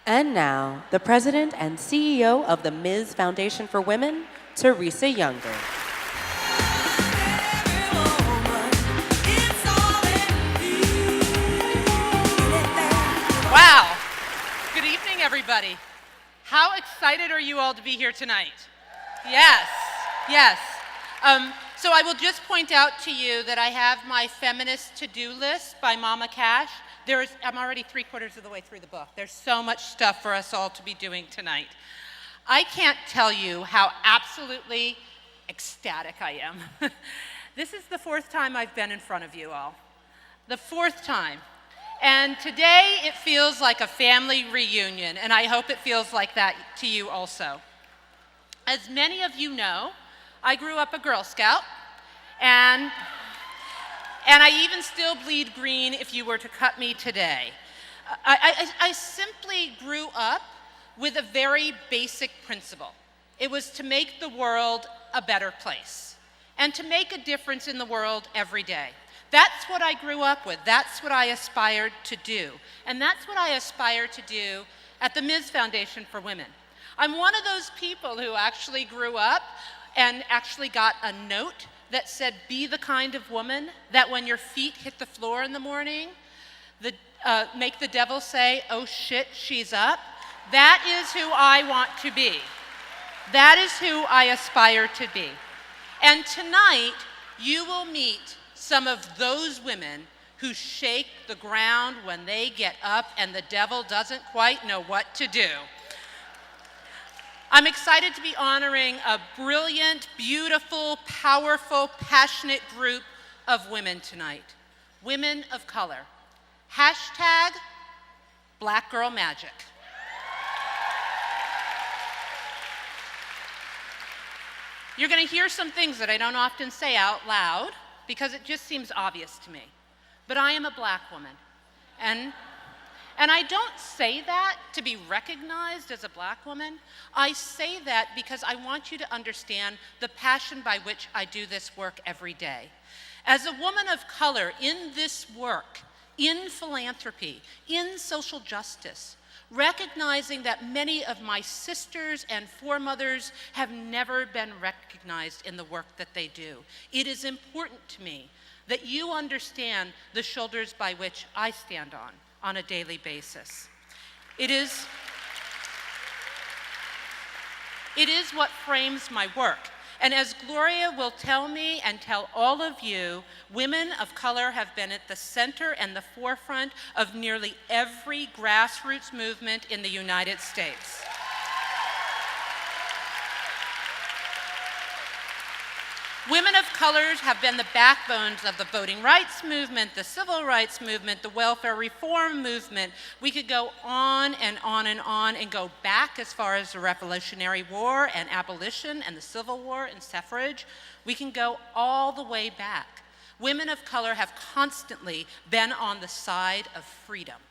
And now, the president and CEO of the Ms. Foundation for Women, Teresa Younger. Wow. Good evening, everybody. How excited are you all to be here tonight? Yes, yes. So I will just point out to you that I have my feminist to-do list by Mama Cash. I'm already 3/4 of the way through the book. There's so much stuff for us all to be doing tonight. I can't tell you how absolutely ecstatic I am. This is the 4th time I've been in front of you all. The 4th time. And today it feels like a family reunion, and I hope it feels like that to you also. As many of you know, I grew up a Girl Scout, and I even still bleed green if you were to cut me today. I simply grew up with a very basic principle. It was to make the world a better place and to make a difference in the world every day. That's what I grew up with. That's what I aspired to do. And that's what I aspire to do at the Ms. Foundation for Women. I'm one of those people who actually grew up and actually got a note that said, be the kind of woman that when your feet hit the floor in the morning, make the devil say, oh shit, she's up. That is who I want to be. That is who I aspire to be. And tonight, you will meet some of those women who shake the ground when they get up and the devil doesn't quite know what to do. I'm excited to be honoring a brilliant, beautiful, powerful, passionate group of women tonight. Women of color. Hashtag Black Girl Magic. You're going to hear some things that I don't often say out loud because it just seems obvious to me. But I am a Black woman. And I don't say that to be recognized as a Black woman. I say that because I want you to understand the passion by which I do this work every day. As a woman of color in this work, in philanthropy, in social justice, recognizing that many of my sisters and foremothers have never been recognized in the work that they do. It is important to me that you understand the shoulders by which I stand on a daily basis. It is what frames my work. And as Gloria will tell me and tell all of you, women of color have been at the center and the forefront of nearly every grassroots movement in the United States. Women of colors have been the backbones of the voting rights movement, the civil rights movement, the welfare reform movement. We could go on and on and go back as far as the Revolutionary War and abolition and the Civil War and suffrage. We can go all the way back. Women of color have constantly been on the side of freedom,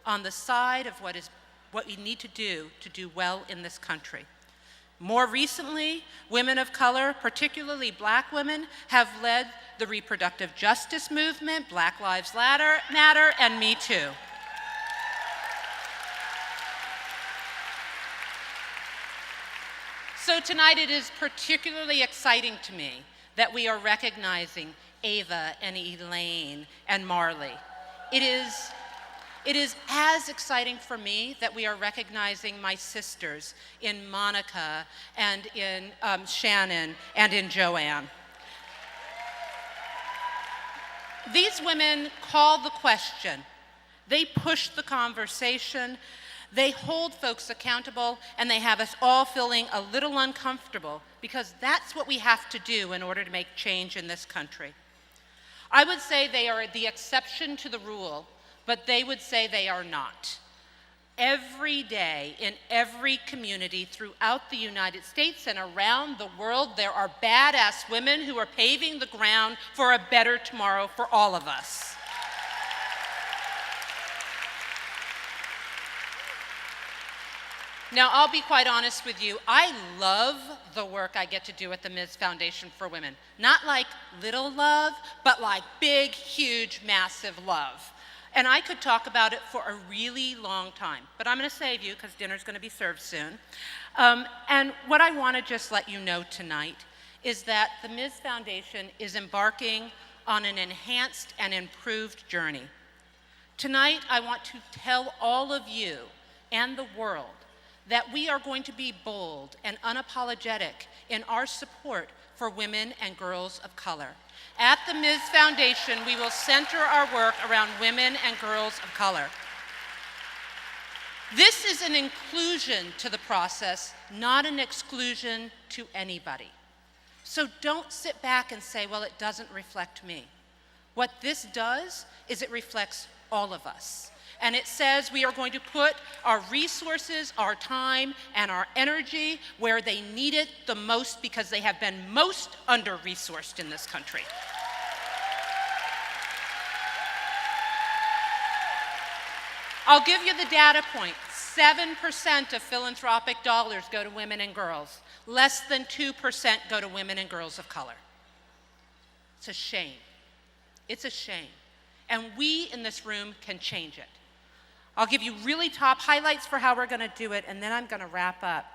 on the side of what we need to do well in this country. More recently, women of color, particularly Black women, have led the reproductive justice movement, Black Lives Matter, and Me Too. So tonight it is particularly exciting to me that we are recognizing Ava and Elaine and Marley. It is as exciting for me that we are recognizing my sisters in Monica and in Shannon and in Joanne. These women call the question, they push the conversation, they hold folks accountable, and they have us all feeling a little uncomfortable because that's what we have to do in order to make change in this country. I would say they are the exception to the rule, but they would say they are not. Every day, in every community throughout the United States and around the world, there are badass women who are paving the ground for a better tomorrow for all of us. Now, I'll be quite honest with you. I love the work I get to do at the Ms. Foundation for Women. Not like little love, but like big, huge, massive love. And I could talk about it for a really long time, but I'm going to save you because dinner's going to be served soon. And what I want to just let you know tonight is that the Ms. Foundation is embarking on an enhanced and improved journey. Tonight, I want to tell all of you and the world that we are going to be bold and unapologetic in our support for women and girls of color. At the Ms. Foundation, we will center our work around women and girls of color. This is an inclusion to the process, not an exclusion to anybody. So don't sit back and say, well, it doesn't reflect me. What this does is it reflects all of us. And it says we are going to put our resources, our time, and our energy where they need it the most because they have been most under-resourced in this country. I'll give you the data point. 7% of philanthropic dollars go to women and girls. Less than 2% go to women and girls of color. It's a shame. It's a shame. And we in this room can change it. I'll give you really top highlights for how we're going to do it, and then I'm going to wrap up.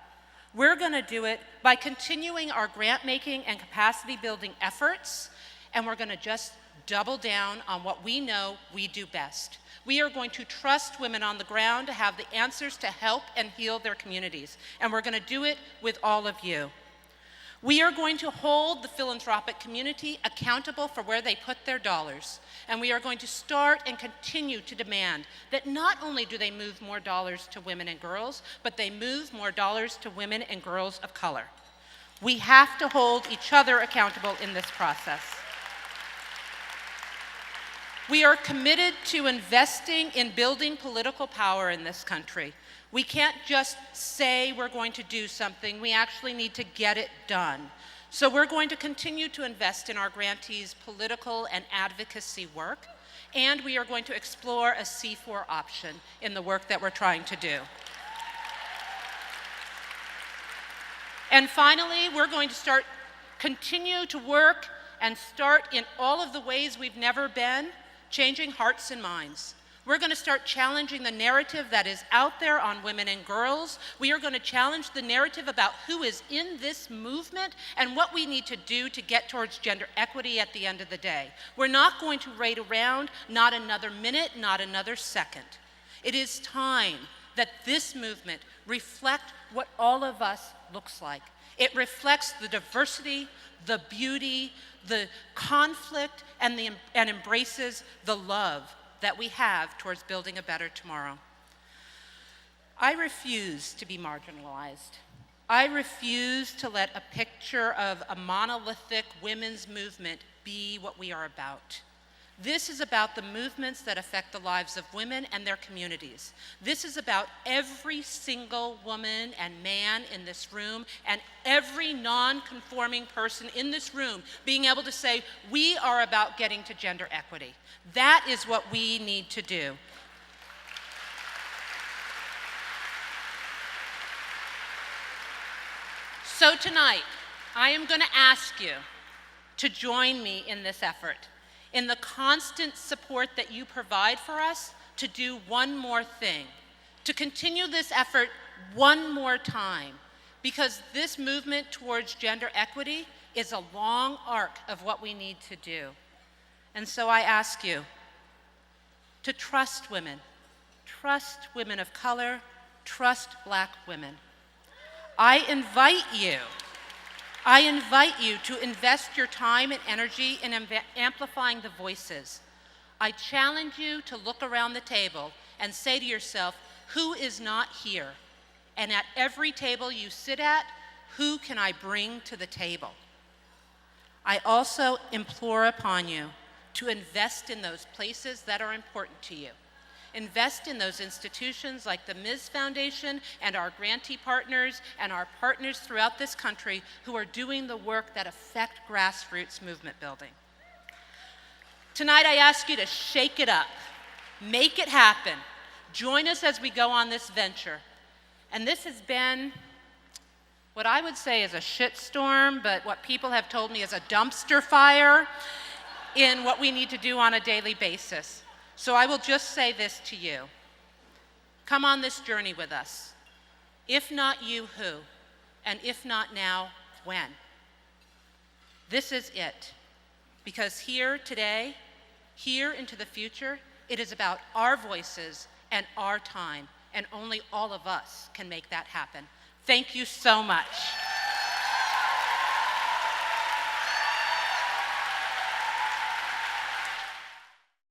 We're going to do it by continuing our grant-making and capacity-building efforts, and we're going to just double down on what we know we do best. We are going to trust women on the ground to have the answers to help and heal their communities, and we're going to do it with all of you. We are going to hold the philanthropic community accountable for where they put their dollars, and we are going to start and continue to demand that not only do they move more dollars to women and girls, but they move more dollars to women and girls of color. We have to hold each other accountable in this process. We are committed to investing in building political power in this country. We can't just say we're going to do something, we actually need to get it done. So we're going to continue to invest in our grantees' political and advocacy work, and we are going to explore a C4 option in the work that we're trying to do. And finally, we're going to continue to work and start in all of the ways we've never been, changing hearts and minds. We're going to start challenging the narrative that is out there on women and girls. We are going to challenge the narrative about who is in this movement and what we need to do to get towards gender equity at the end of the day. We're not going to wait around, not another minute, not another second. It is time that this movement reflect what all of us looks like. It reflects the diversity, the beauty, the conflict, and embraces the love that we have towards building a better tomorrow. I refuse to be marginalized. I refuse to let a picture of a monolithic women's movement be what we are about. This is about the movements that affect the lives of women and their communities. This is about every single woman and man in this room and every non-conforming person in this room being able to say, we are about getting to gender equity. That is what we need to do. So tonight, I am going to ask you to join me in this effort, in the constant support that you provide for us to do one more thing, to continue this effort one more time, because this movement towards gender equity is a long arc of what we need to do. And so I ask you to trust women of color, trust Black women. I invite you to invest your time and energy in amplifying the voices. I challenge you to look around the table and say to yourself, who is not here? And at every table you sit at, who can I bring to the table? I also implore upon you to invest in those places that are important to you. Invest in those institutions like the Ms. Foundation and our grantee partners and our partners throughout this country who are doing the work that affect grassroots movement building. Tonight I ask you to shake it up, make it happen. Join us as we go on this venture. And this has been what I would say is a shitstorm, but what people have told me is a dumpster fire in what we need to do on a daily basis. So I will just say this to you. Come on this journey with us. If not you, who? And if not now, when? This is it. Because here today, here into the future, it is about our voices and our time, and only all of us can make that happen. Thank you so much.